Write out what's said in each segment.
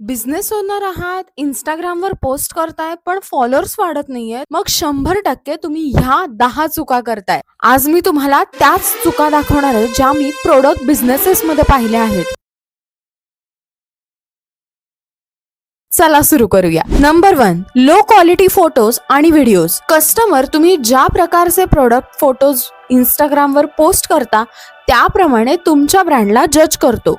Business owner आहात, Instagramवर post करताय पण फॉलोअर्स वाढत नाहीयेत, मग 100% तुम्ही ह्या 10 चुका करताय. आज मी तुम्हाला त्याच चुका दाखवणार आहे ज्या मी प्रोडक्ट बिझनेसेस मध्ये पाहिल्या आहेत. चला सुरू करूया. नंबर 1, लो क्वालिटी फोटोज आणि व्हिडिओज. कस्टमर तुम्ही ज्या प्रकारचे प्रोडक्ट फोटोज Instagramवर पोस्ट करता त्याप्रमाणे तुमच्या ब्रँडला जज करतो.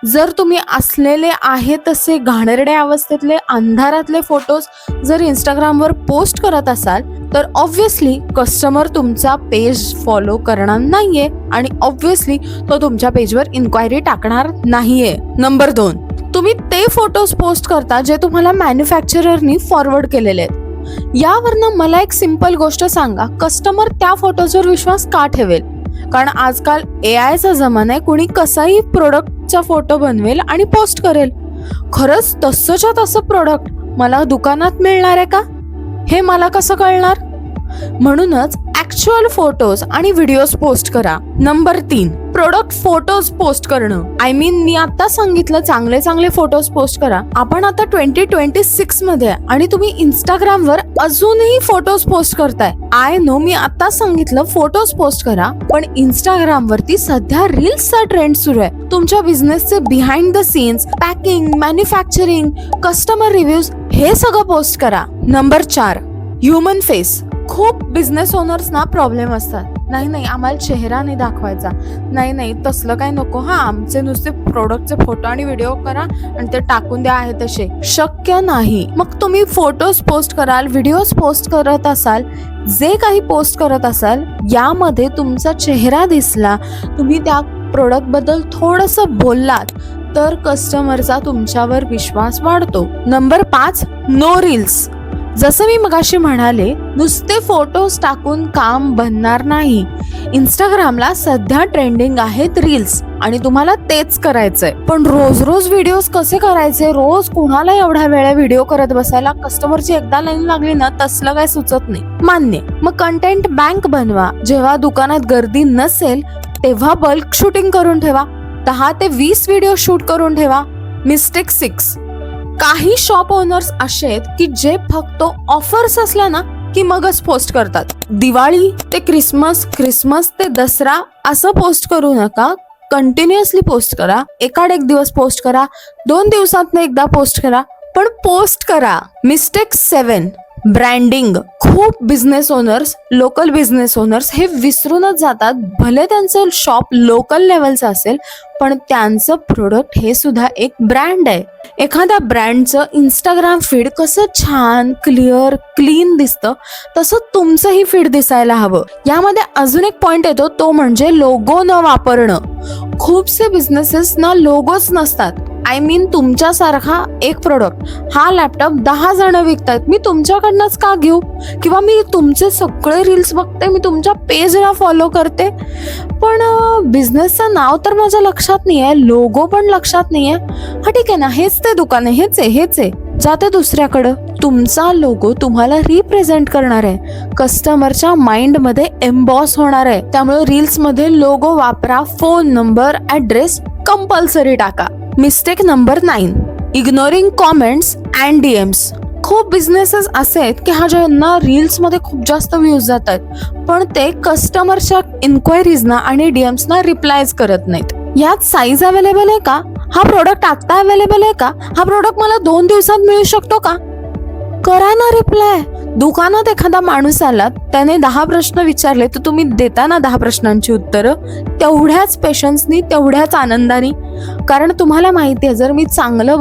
जर तुम्ही असलेले आहे तसे घाणेरड्या अवस्थेतले अंधारातले फोटोज जर Instagramवर पोस्ट करत असाल तर ऑब्व्हियसली कस्टमर तुमचा पेज फॉलो करणार नाहीये आणि ऑब्व्हियसली तो तुमच्या पेजवर इन्क्वायरी टाकणार नाहीये. नंबर 2, तुम्ही ते फोटोज पोस्ट करता जे तुम्हाला मॅन्युफॅक्चररनी फॉरवर्ड केलेले आहेत. यावरनं मला एक सिंपल गोष्ट सांगा, कस्टमर त्या फोटोजवर विश्वास का ठेवेल? कारण आजकाल AI चा जमाना आहे, कुणी कसाही प्रोडक्टचा फोटो बनवेल आणि पोस्ट करेल. खरंच तसंच्या तसं प्रोडक्ट मला दुकानात मिळणार आहे का, हे मला कसं कळणार? म्हणूनच ऍक्च्युअल फोटोज आणि व्हिडिओज पोस्ट करा. नंबर 3, प्रोडक्ट फोटोज पोस्ट करणं. मी आता सांगितलं चांगले चांगले फोटोज पोस्ट करा. आपण आता 2026 मध्ये आहे आणि तुम्ही Instagramवर अजूनही फोटोज पोस्ट करताय. आय नो, मी आता सांगितलं फोटोज पोस्ट करा, पण Instagramवरती सध्या रील्सचा ट्रेंड सुरू आहे. तुमच्या बिझनेसचे behind the scenes, packing, manufacturing, customer reviews हे सगळं पोस्ट करा. Number 4, human face. खूप बिझनेस ओनर्सना प्रॉब्लेम असतात. नाही आम्हाला चेहरा नाही दाखवायचा, नाही तसलं काय नको, आमचे नुसते प्रोडक्टचे फोटो आणि व्हिडिओ करा आणि ते टाकून द्या आहे तसे. शक्य नाही. मग तुम्ही फोटोज पोस्ट कराल, व्हिडिओज पोस्ट करत असाल, जे काही पोस्ट करत असाल यामध्ये तुमचा चेहरा दिसला, तुम्ही त्या प्रोडक्ट बद्दल थोडंसं बोललात तर कस्टमरचा तुमच्यावर विश्वास वाढतो. Number 5, no reels. जसं मी मगाशी म्हणाले, नुसते फोटोज टाकून काम बनणार नाही. Instagramला सध्या ट्रेंडिंग आहेत रील्स आणि तुम्हाला तेच करायचंय. पण रोज रोज व्हिडिओज कसे करायचे? रोज कुणाला एवढा वेळा व्हिडिओ करत बसायला? कस्टमरची एकदा लाईन लागली ना तसलं काय सुचत नाही. मान्य. मग कंटेंट बँक बनवा. जेव्हा दुकानात गर्दी नसेल तेव्हा बल्क शूटिंग करून ठेवा. 10 ते 20 व्हिडिओ शूट करून ठेवा. मिस्टेक 6, काही शॉप ओनर्स असे आहेत की जे फक्त ऑफर्स असल्या ना की मगच पोस्ट करतात. दिवाळी ते क्रिसमस ते दसरा असं पोस्ट करू नका. कंटिन्युअसली पोस्ट करा. एकाड एक दिवस पोस्ट करा, 2 दिवसात एकदा पोस्ट करा, पण पोस्ट करा. Mistake 7, branding. खूप business owners, local business owners हे विसरूनच जातात. भले त्यांचं शॉप लोकल लेवलचं असेल पण त्यांचं प्रोडक्ट हे सुद्धा एक ब्रँड आहे. एखाद्या ब्रँडचं Instagram फीड कसं छान, क्लिअर, क्लीन दिसतं तसं तुमचंही फीड दिसायला हवं. यामध्ये अजून एक पॉइंट येतो, तो म्हणजे लोगो न वापरणं. खूपसे बिझनेसेस ना लोगोच नसतात. तुमच्यासारखा एक प्रोडक्ट, हा लॅपटॉप 10 जण विकतायत, मी तुमच्याकडनंच का घेऊ? किंवा मी तुमचे सगळे रील्स बघते, मी तुमच्या पेजला फॉलो करते, पण बिझनेसचं नाव तर माझ्या लक्षात नाहीये, लोगो पण लक्षात नाहीये. ठीक आहे ना, हेच ते दुकान आहे, हेच आहे, जाते दुसऱ्याकडं. तुमचा लोगो तुम्हाला रिप्रेझेंट करणार आहे, कस्टमरच्या माइंड मध्ये एम्बॉस होणार आहे. त्यामुळे रील्स मध्ये लोगो वापरा. फोन नंबर, ऍड्रेस कंपल्सरी टाका. Mistake number 9, ignoring comments and DMs. खूप बिझनेसेस असे आहेत की ज्यांना रील्स मध्ये खूप जास्त व्ह्यूज जातात पण ते कस्टमरच्या इन्क्वायरीजना आणि DMsना रिप्लायच करत नाहीत. यात साईज अवेलेबल आहे का? हा प्रोडक्ट आता अवेलेबल आहे का? हा प्रोडक्ट मला 2 दिवसात मिळू शकतो का? करा ना रिप्लाय. दुकानात एखादा माणूस आला, त्याने 10 प्रश्न विचारले तर तुम्ही देता ना 10 प्रश्नांची उत्तरं, तेवढ्याच पेशन्सनी, तेवढ्याच आनंदानी. कारण तुम्हाला माहिती आहे, जर मी चांगलं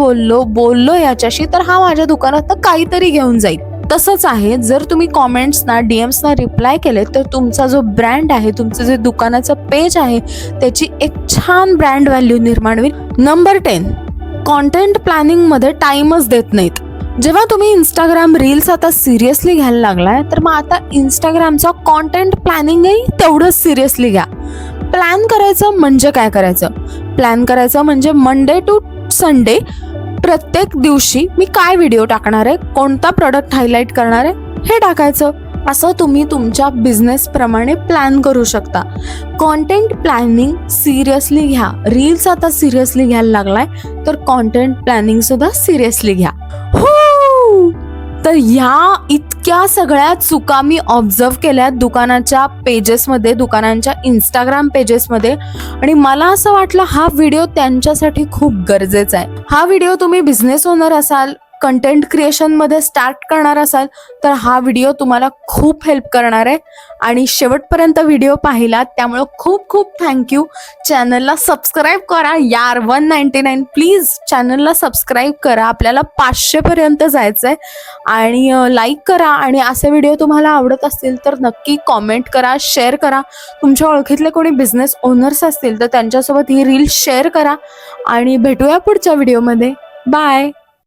बोललो याच्याशी तर हा माझ्या दुकानात काहीतरी घेऊन जाईल. तसंच आहे, जर तुम्ही कॉमेंट्सना, DMsना रिप्लाय केले तर तुमचा जो ब्रँड आहे, तुमचं जे दुकानाचं पेज आहे त्याची एक छान ब्रँड व्हॅल्यू निर्माण होईल. नंबर 10, कॉन्टेंट प्लॅनिंग मध्ये टाइमच देत नाहीत. जेव्हा तुम्ही Instagram रील्स आता सिरियसली घ्यायला लागलाय तर मग आता Instagramचा कॉन्टेंट प्लॅनिंगही तेवढंच सिरियसली घ्या. प्लॅन करायचं म्हणजे काय करायचं? प्लॅन करायचं म्हणजे मंडे टू संडे प्रत्येक दिवशी मी काय व्हिडिओ टाकणार आहे, कोणता प्रोडक्ट हायलाईट करणार आहे हे टाकायचं. असं तुम्ही तुमच्या बिझनेस प्रमाणे प्लॅन करू शकता. कॉन्टेंट प्लॅनिंग सिरियसली घ्या. रील्स आता सिरियसली घ्यायला लागलाय, तर कॉन्टेंट प्लॅनिंग सुद्धा सिरियसली घ्या. हो, तर ह्या इतक्या सगळ्या चुका मी ऑब्झर्व केल्या दुकानाच्या पेजेसमध्ये, दुकानांच्या इंस्टाग्राम पेजेसमध्ये, आणि मला असं वाटलं हा व्हिडिओ त्यांच्यासाठी खूप गरजेचा आहे. हा व्हिडिओ तुम्ही बिझनेस ओनर असाल, कंटेंट क्रिएशनमध्ये स्टार्ट करणार असाल, तर हा व्हिडिओ तुम्हाला खूप हेल्प करणार आहे. आणि शेवटपर्यंत व्हिडिओ पाहिलात त्यामुळे खूप खूप थँक्यू. चॅनलला सबस्क्राईब करा यार. 199 प्लीज चॅनलला सबस्क्राईब करा. आपल्याला 500 पर्यंत जायचं आहे. आणि लाईक करा. आणि असे व्हिडिओ तुम्हाला आवडत असतील तर नक्की कॉमेंट करा, शेअर करा. तुमच्या ओळखीतले कोणी बिझनेस ओनर्स असतील तर त्यांच्यासोबत ही रील शेअर करा. आणि भेटूया पुढच्या व्हिडिओमध्ये. बाय.